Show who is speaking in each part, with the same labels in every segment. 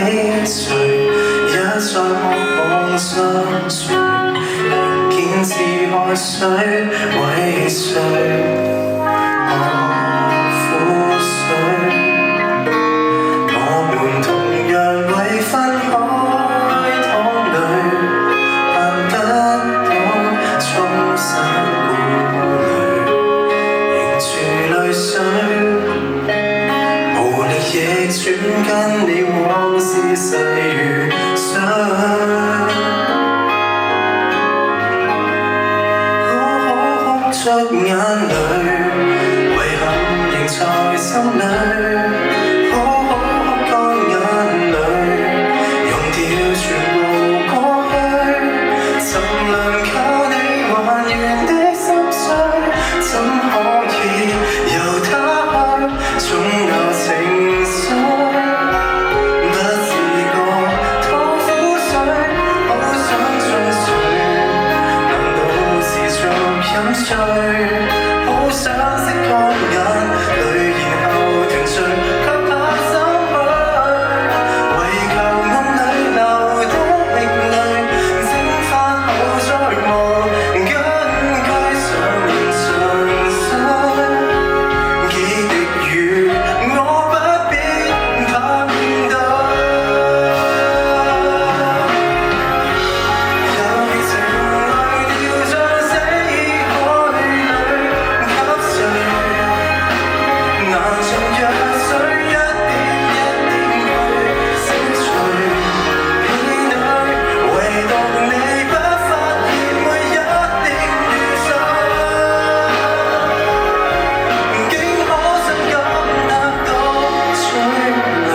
Speaker 1: 你誰一再渴望相隨，仍堅持愛誰為誰何苦水？我們同樣為分開淌淚，盼得到沖散顧慮，凝住淚水，無力逆轉跟你往事細如水。哭出眼淚，遺憾仍在心裏。乾眼淚，溶掉全部過去。曾能靠你還原的心碎，怎可以由他去總有情緒？不是個痛苦水，好想追隨，難道持續飲醉？好想拭乾眼淚，然後團聚，卻怕心虛，為求夢裏流的淚，蒸發後再無根據，常人常衰，幾滴雨我不必怕面對。有情淚掉進死海裏，給誰難像藥水一點一點去消除氣餒，唯獨你不發現每一點雨水，竟可深感得到催淚，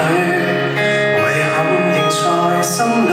Speaker 1: 遺憾仍在心裏。